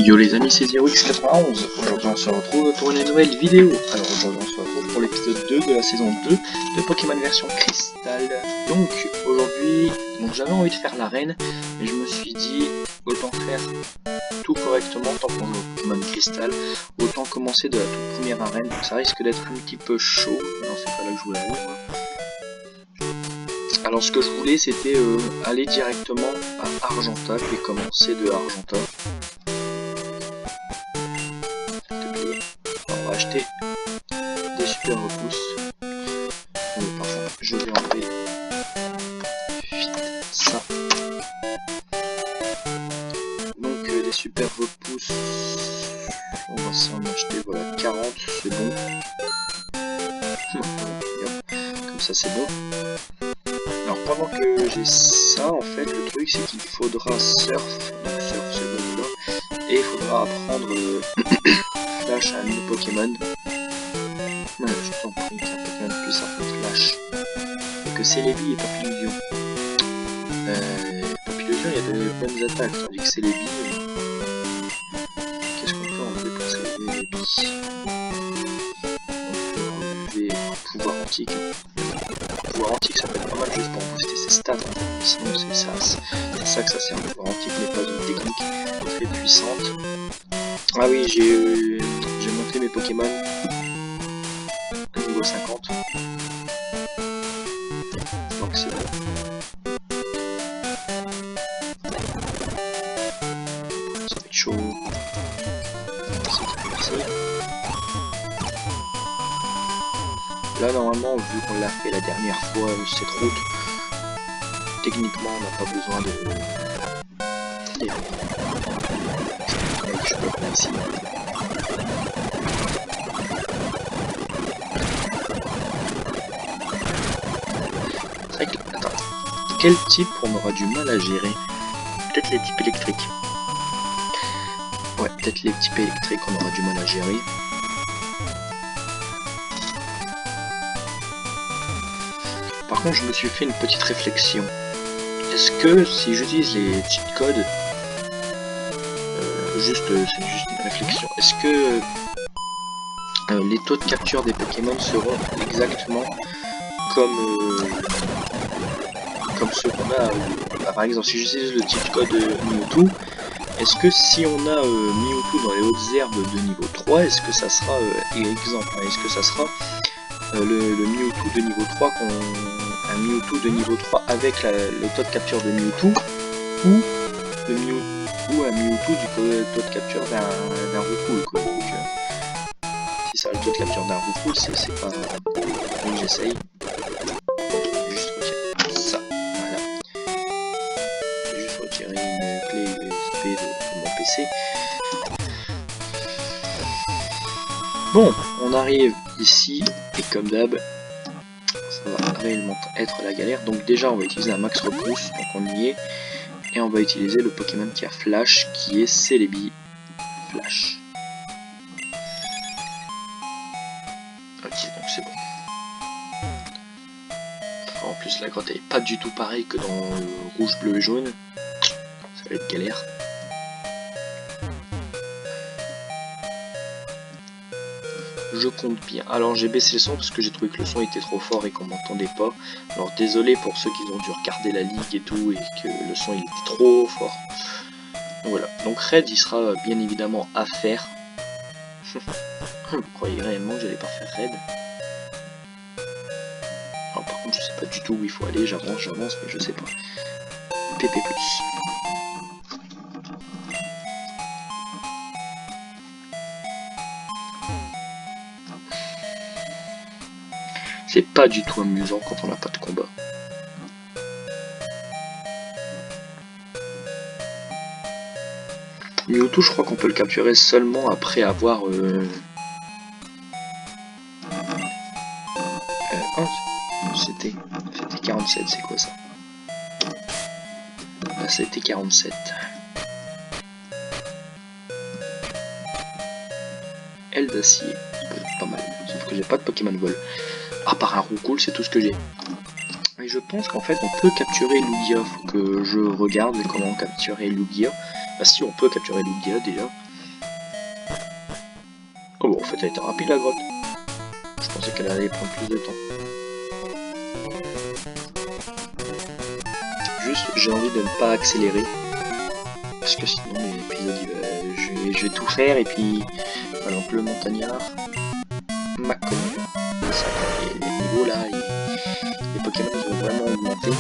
Yo les amis, c'est ZeroX91. Aujourd'hui on se retrouve pour une nouvelle vidéo. Alors aujourd'hui on se retrouve pour l'épisode 2 de la saison 2 de Pokémon version Cristal. Donc aujourd'hui, j'avais envie de faire l'arène, mais je me suis dit autant faire tout correctement tant qu'on joue au Pokémon Cristal, autant commencer de la toute première arène. Donc ça risque d'être un petit peu chaud. Non, c'est pas là que je voulais aller. Alors ce que je voulais c'était aller directement à Argenta et commencer de Argenta. On va acheter des super repousses. Par contre je vais enlever vite ça. Donc des super repousses, on va s'en acheter, voilà, 40, c'est bon. Comme ça c'est bon. Alors pendant que j'ai ça, en fait, le truc c'est qu'il faudra surf, donc surf c'est bon là, et il faudra apprendre Flash à un nouveau Pokémon. Ouais, je t'en prie, qu'un Pokémon puisse apprendre Flash. Et que Celebi et Papillusion. Papillusion il y a de bonnes attaques, tandis que Celebi... Qu'est-ce qu'on peut enlever pour Celebi? On peut enlever pouvoir antique. Pouvoir antique ça peut être pas mal juste pour booster ses stats, hein. Sinon c'est ça que ça sert. Le pouvoir antique n'est pas une technique très puissante. Ah oui, j'ai monté mes Pokémon niveau 50. Donc c'est bon. Ça va être chaud. Là normalement, vu qu'on l'a fait la dernière fois, cette route, techniquement on n'a pas besoin de... Je peux pas ici. C'est vrai que... Attends. Quel type on aura du mal à gérer? Peut-être les types électriques. Ouais, peut-être les types électriques on aura du mal à gérer. Par contre, je me suis fait une petite réflexion. Est-ce que si j'utilise les cheat codes, c'est juste une réflexion, est-ce que les taux de capture des Pokémon seront exactement comme ceux qu'on a par exemple, si j'utilise le cheat code Mewtwo, est-ce que si on a Mewtwo dans les hautes herbes de niveau 3, est-ce que ça sera, exemple, est-ce que ça sera le Mewtwo de niveau 3 un Mewtwo de niveau 3 avec le taux de capture de Mewtwo, ou un Mewtwo du taux de capture d'un Roucoule, quoi. Donc, si ça a le taux de capture d'un Roucoule, c'est pas... Donc j'essaye. Juste retirer ça, voilà. Juste retirer une clé USB de mon PC. Bon, on arrive ici, et comme d'hab, ça va réellement être la galère. Donc déjà on va utiliser un max repousse, donc on y est. Et on va utiliser le Pokémon qui a Flash, qui est Celebi Flash. Ok, donc c'est bon. En plus la grotte elle est pas du tout pareille que dans rouge, bleu et jaune. Ça va être galère. Je compte bien. Alors j'ai baissé le son parce que j'ai trouvé que le son était trop fort et qu'on m'entendait pas. Alors désolé pour ceux qui ont dû regarder la ligue et tout et que le son il était trop fort. Donc voilà. Donc Raid il sera bien évidemment à faire. Vous croyez réellement que j'allais pas faire Raid? Alors par contre je sais pas du tout où il faut aller. J'avance mais je sais pas. PP+. C'est pas du tout amusant quand on n'a pas de combat. Mewtwo, je crois qu'on peut le capturer seulement après avoir... c'était 47, c'est quoi ça? Là, c'était 47. Aile d'acier, pas mal. Sauf que j'ai pas de Pokémon vol. À part un Roucoule, c'est tout ce que j'ai. Et je pense qu'en fait on peut capturer Lugia. Faut que je regarde comment capturer Lugia. Bah si, on peut capturer Lugia déjà. en fait elle était rapide la grotte. Je pensais qu'elle allait prendre plus de temps. Juste j'ai envie de ne pas accélérer. Parce que sinon l'épisode je vais tout faire et puis voilà, donc le montagnard, McConnell. Les niveaux là, les Pokémon ils vont vraiment augmenter.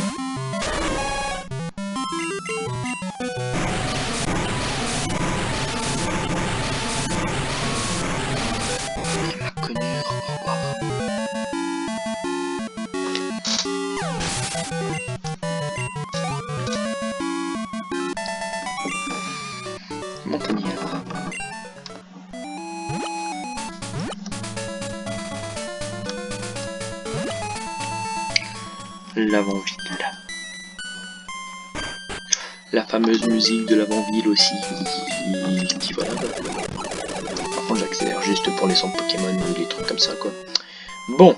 McConnell, au revoir. Montagnard. L'avant-ville. La fameuse musique de l'avant-ville aussi, qui voilà. Par contre j'accélère juste pour les sons de Pokémon et les trucs comme ça quoi. Bon,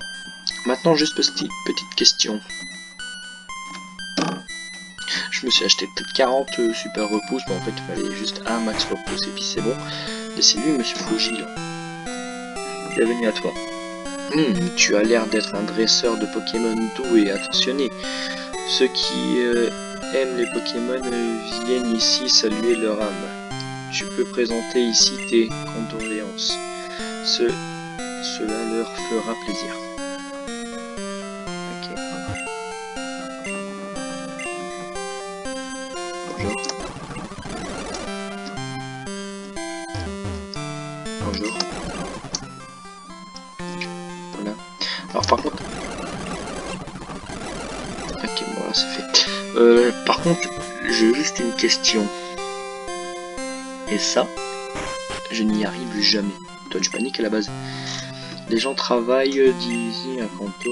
maintenant juste petite question. Je me suis acheté peut-être 40 super repousses, mais en fait il fallait juste un max repousse et puis c'est bon. Et c'est lui monsieur Fuji là. Bienvenue à toi. Tu as l'air d'être un dresseur de Pokémon doux et attentionné. Ceux qui aiment les Pokémon viennent ici saluer leur âme. Tu peux présenter ici tes condoléances. Cela leur fera plaisir. Ok. Bonjour. Bonjour. Voilà. Alors par contre... Ok, bon là c'est fait. Par contre, j'ai juste une question. Et ça, je n'y arrive jamais. Toi tu paniques à la base. Les gens travaillent d'ici à Kanto.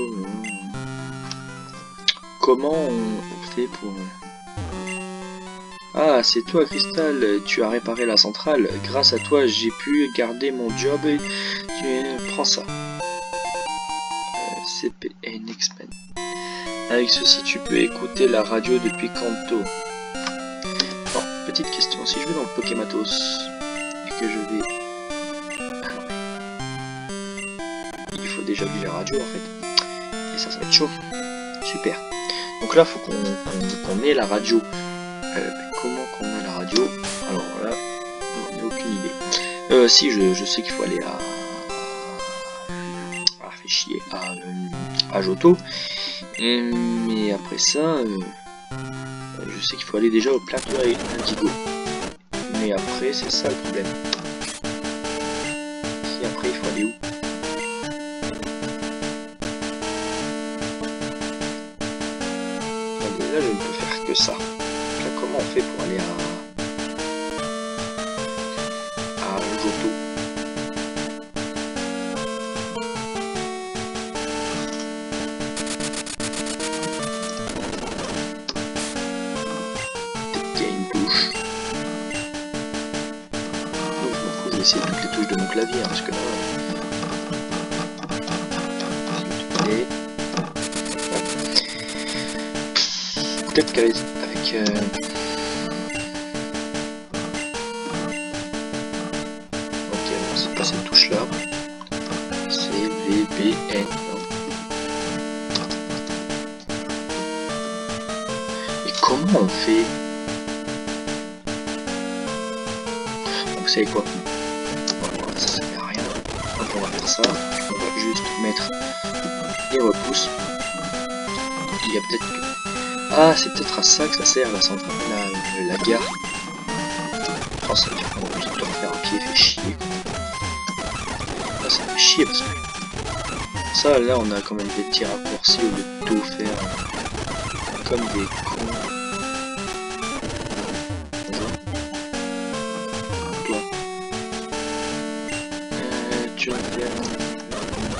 Comment on fait pour... Ah, c'est toi Crystal, tu as réparé la centrale. Grâce à toi, j'ai pu garder mon job et tu prends ça. CPN Expand. Avec ceci, tu peux écouter la radio depuis Kanto. Bon, petite question, si je vais dans le Pokématos et que je vais... Il faut déjà vu la radio en fait. Et ça va être chaud. Super. Donc là, faut qu'on ait la radio. Comment qu'on a la radio? Alors là, on n'a aucune idée. Si, je sais qu'il faut aller à... Ah, fait chier. À Johto. Mais après ça, je sais qu'il faut aller déjà au plateau Indigo. Mais après, c'est ça le problème. Et après, il faut aller où? Là, je ne peux faire que ça. Là, comment on fait pour aller à Johto? Essayer toutes les touches de mon clavier hein, parce que là et... peut-être qu'avec ok alors c'est pas cette touche là, c'est VBN. Et comment on fait? Vous savez quoi? Ça sert à rien. Donc on va faire ça. On va juste mettre les repousses. Il y a peut-être que... Ah, c'est peut-être à ça que ça sert la centrale, la gare. Oh, ça veut dire qu'on va tout refaire à pied, fait chier. Là, ça fait chier parce que... Ça, là, on a quand même des petits raccourcis au lieu de tout faire comme des cons. Tu vas faire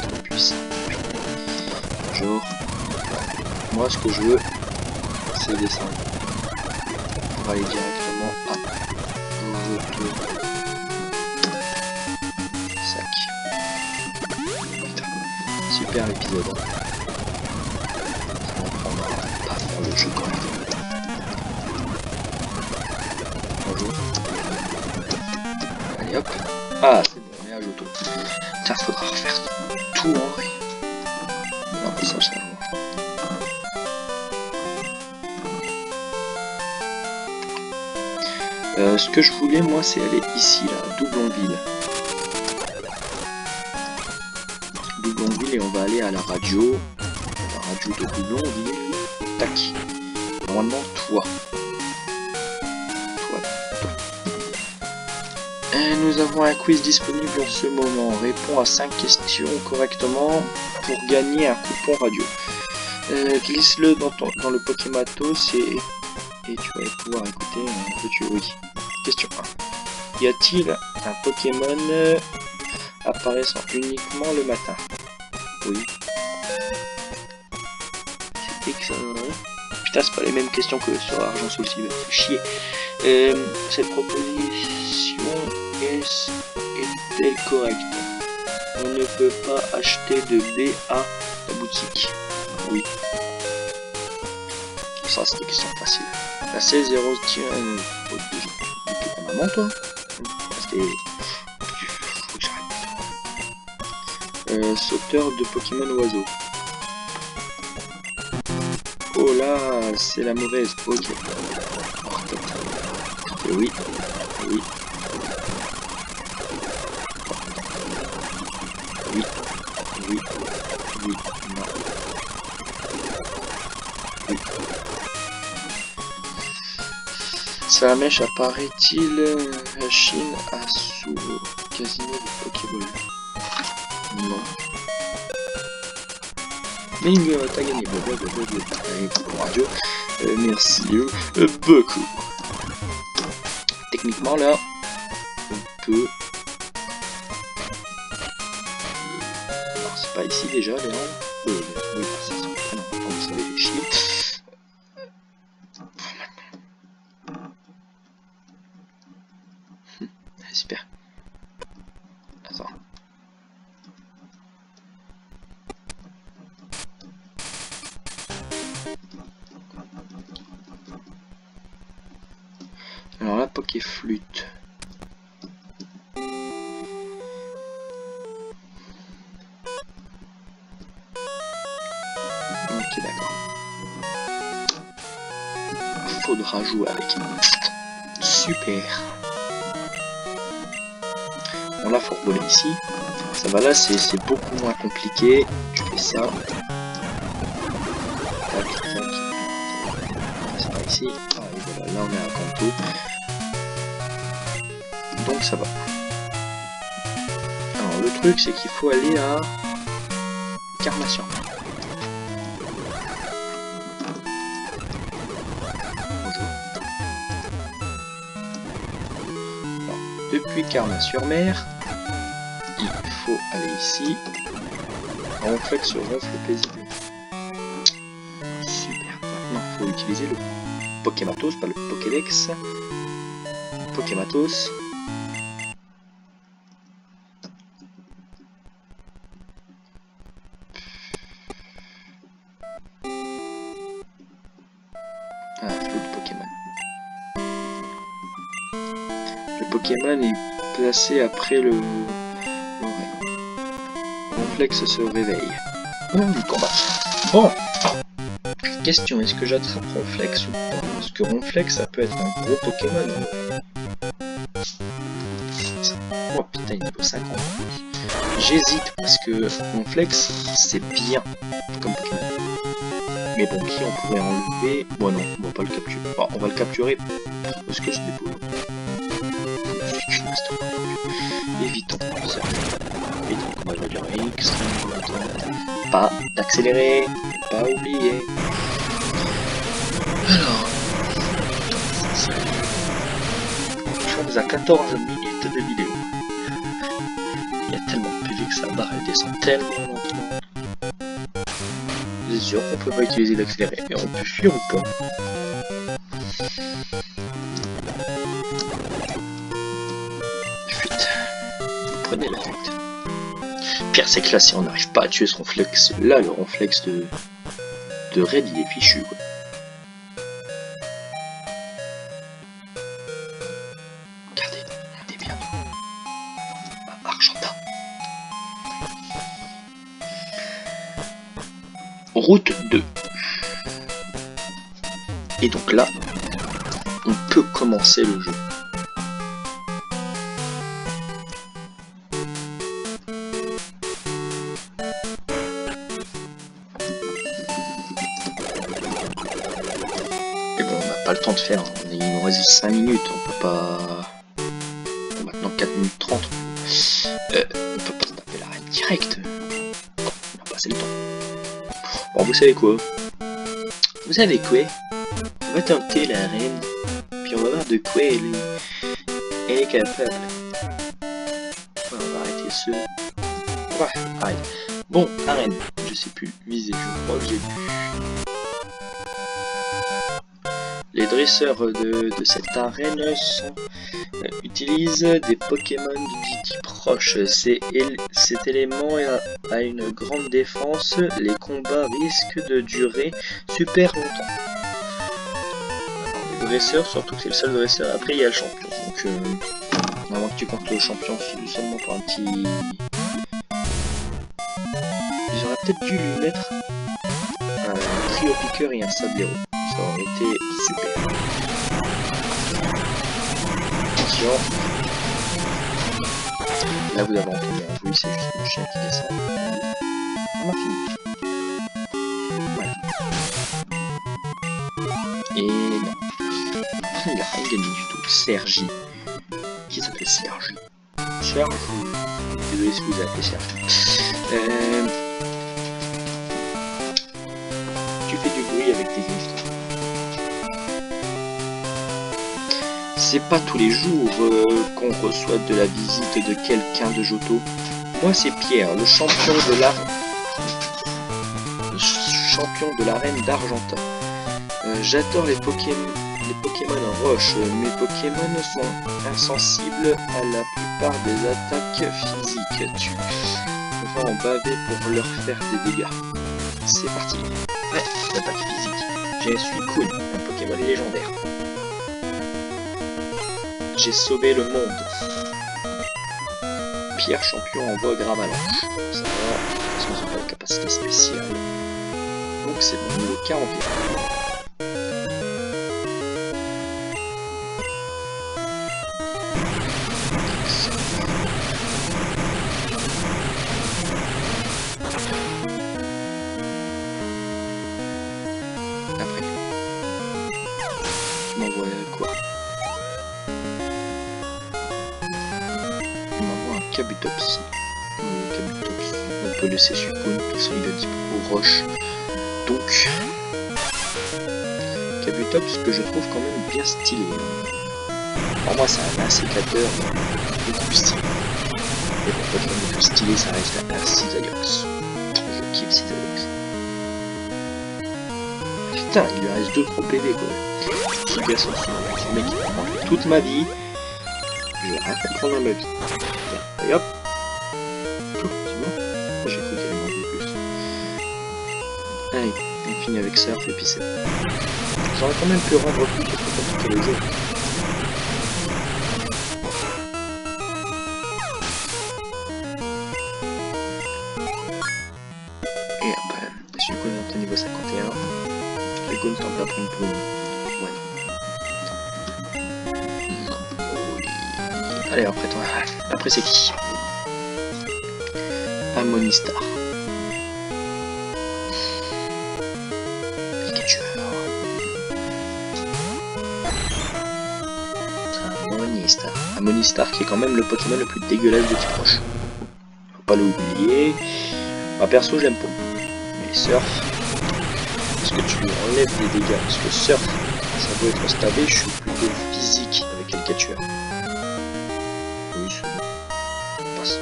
trop puissant. Bonjour. Moi, ce que je veux, c'est descendre. On va aller directement à Johto. Sac. Putain. Super l'épisode. Ça va prendre pas pour le jeu quand même. Bonjour. Allez hop. Ah, c'est bon. péage auto. Putain, faudra refaire tout en vrai. Non, ça va. Ce que je voulais moi c'est aller ici là, à Doublonville. Doublonville et on va aller à la radio. La radio de Doublonville. Tac. Normalement toi. Et nous avons un quiz disponible en ce moment. Réponds à 5 questions correctement pour gagner un coupon radio. Glisse-le dans le Pokématos et tu vas pouvoir écouter oui. Question 1. Y a-t-il un Pokémon apparaissant uniquement le matin? Oui. C'était que ça... Putain, c'est pas les mêmes questions que sur Argent Soul Silver. Chier. Cette proposition est-elle correcte? On ne peut pas acheter de B à la boutique. Oui. Ça, c'est des questions faciles. La 16 0 t'es maman toi? C'était... Faut que j'arrête. Sauteur de Pokémon oiseau. Oh là, c'est la mauvaise. Ok. Oui. Oui. Oui. Oui. Oui. Non. Oui. Salamèche apparaît-il à Chine sous casino de Pokéball? Non. Bing, t'as gagné. Pour radio. Merci beaucoup. Techniquement là, on peut... Alors c'est pas ici déjà, Léon. Oui, c'est ça. Non, ça avait fait chier. Super. Attends. Alors la Pokéflûte. Ok, d'accord. Faudra jouer avec. Super. On l'a fourgonné ici. Ça va là, c'est beaucoup moins compliqué. Tu fais ça. Tac, tac. C'est pas ici. Ah, et voilà, là on est à Kanto. Donc ça va. Alors le truc c'est qu'il faut aller à Carnation. Bonjour. Alors, depuis Carnat-sur-Mer, il faut aller ici. Ronflex se ronfle paisible. Super. Maintenant il faut utiliser le Pokématos, pas le Pokédex. Pokématos. Ah, flou de Pokémon. Le Pokémon est placé après le... Ronflex se réveille. Combat. Bon. Question, est-ce que j'attrape Ronflex ou pas? Parce que Ronflex, ça peut être un gros Pokémon. Oh putain, niveau 50. J'hésite parce que Ronflex, c'est bien comme Pokémon. Mais bon, qui on pourrait enlever? Bon non, on va pas le capturer. Bon, on va le capturer parce que je dépose. Évitons ça. Évitons qu'on va dire X. Pas d'accélérer, pas oublier. Alors, nous sommes à 14 minutes de vidéo. Il y a tellement de PV que sa barre elle descend tellement lentement. C'est sûr qu'on peut pas utiliser l'accéléré, mais on peut fuir ou pas. Fuite. Prenez la fuite. Pire c'est que là si on n'arrive pas à tuer ce Ronflex, là le Ronflex de Red il est fichu quoi. Regardez, on est bien. Argenta. route 2. Et donc là, on peut commencer le jeu. Et bon, on n'a pas le temps de faire, il nous reste 5 minutes, on peut pas... Bon, maintenant 4 minutes 30. On peut pas se taper l'arène direct. On a passé le temps. Bon, vous savez quoi? Vous savez quoi? On va tenter l'arène, puis on va voir de quoi elle est capable. On va arrêter ce... Ouais, arrête. Bon, arène, je sais plus, viser, je crois que j'ai vu. Les dresseurs de cette arène utilisent des Pokémon dits proches. Cet élément a une grande défense. Les combats risquent de durer super longtemps. Les dresseurs, surtout que c'est le seul dresseur. Après, il y a le champion. Donc, avant que tu comptes le champion seulement pour un petit... J'aurais peut-être dû lui mettre un trio piqueur et un sablero. Ça aurait été super. Attention. Là vous avez entendu un bruit, c'est juste mon chien qui descend. On a fini. Voilà. Et non. Il a rien gagné du tout. Sergi. Qui s'appelle Sergi? Sergi. Désolé si vous avez appelé Sergi. Tu fais du bruit avec tes invités. C'est pas tous les jours qu'on reçoit de la visite de quelqu'un de Johto. Moi c'est Pierre, le champion de l'arène d'Argenta. J'adore les Pokémon roches. Mes Pokémon sont insensibles à la plupart des attaques physiques. Tu vas en baver pour leur faire des dégâts. C'est parti. Ouais, l'attaque physique. J'ai Suicune, un Pokémon légendaire. J'ai sauvé le monde. Pierre champion envoie Gravalanche. Ça va, parce qu'ils ont pas de capacité spéciale. Donc c'est bon, niveau 41. Après. Tu m'envoies quoi? Kabutops. Kabutops. On peut laisser Suicune, de toute façon il a dit beaucoup roche. Donc, Kabutops que je trouve quand même bien stylé. Pour moi c'est un insécateur beaucoup stylé. Et pour Pokémon le plus stylé ça reste un Cisaillox. Je kiffe Cisaillox. Putain, il lui reste 2 gros PV quoi. Giga Sensu. Ce mec il m'a mangé toute ma vie. Je vais rien comprendre dans ma vie. Et hop. C'est bon. J'ai cru qu'il allait manger plus. Allez, on finit avec Surf et puis c'est bon. J'aurais quand même pu rendre plus compliqué le jeu. Et après, je suis content au niveau 51. Les gones t'en pas pour une plume. Ouais. Allez, après toi. Après c'est qui? Amonistar. Pikachu. Amonistar. Amonistar qui est quand même le Pokémon le plus dégueulasse de type roche. Faut pas l'oublier. Moi perso j'aime pas. Mais Surf. Parce que tu lui enlèves des dégâts. Parce que Surf, ça doit être stabé, je suis plutôt physique avec le catcheur. Oui, c'est bon. On passe.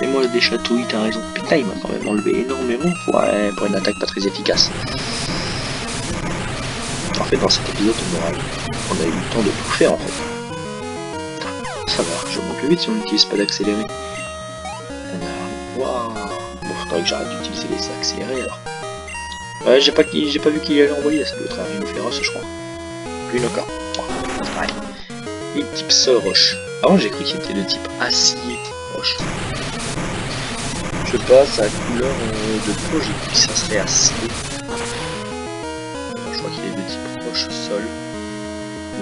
Et moi des chatouilles, t'as raison. Putain, il m'a quand même enlevé énormément pour une attaque pas très efficace. En fait, dans cet épisode, on a eu le temps de tout faire en fait. Putain, ça va largement plus vite si on n'utilise pas d'accéléré. Waouh. Bon, faudrait que j'arrête d'utiliser les accélérés alors. Ouais, j'ai pas vu qu'il allait envoyer, ça doit être un Rhino féroce, je crois. Puis Noka. Ouais. et type sol roche. Avant j'ai cru qu'il était de type acier roche. Je sais pas, sa couleur de peau, j'ai cru que ça serait acier. Je crois qu'il est de type roche sol.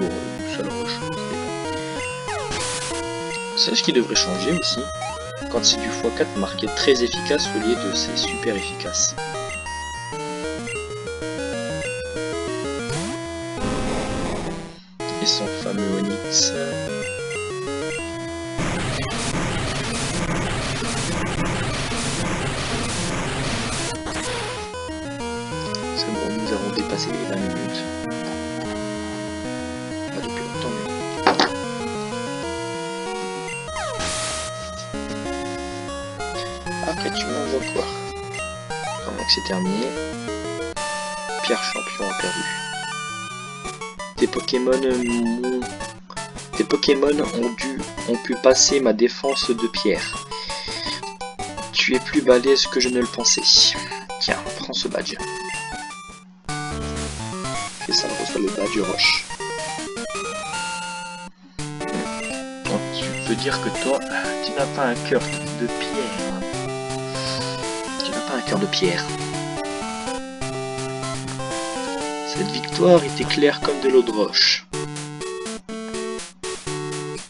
Ou sol roche. C'est ce qui devrait changer aussi. Quand c'est du x4 marqué très efficace au lieu de c'est super efficace. Et son fameux Onyx. C'est bon, nous avons dépassé les 20 minutes. Pas depuis longtemps, mais... Après, tu m'envoies quoi? Pendant que c'est terminé. Pierre champion a perdu. Tes Pokémon ont pu passer ma défense de pierre. Tu es plus balèze que je ne le pensais. Tiens, prends ce badge. Fais ça, reçois le badge roche. Donc, tu peux dire que toi, tu n'as pas un cœur de pierre. Tu n'as pas un cœur de pierre. Cette victoire était claire comme de l'eau de roche.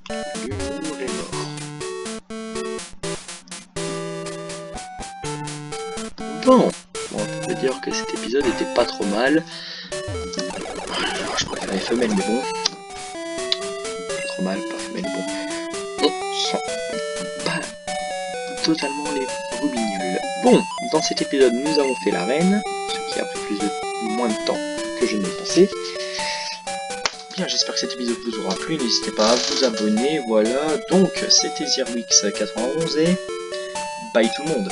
L'humour est mort. Bon, on peut dire que cet épisode était pas trop mal. Alors, je préfère les femelles, mais bon. Pas trop mal, pas femelles, bon. On sent pas totalement les roubignoles. Bon, dans cet épisode, nous avons fait l'arène, ce qui a pris moins de temps que je n'ai pensé. Bien, j'espère que cet épisode vous aura plu, n'hésitez pas à vous abonner, voilà. Donc, c'était Zirwix91 et bye tout le monde.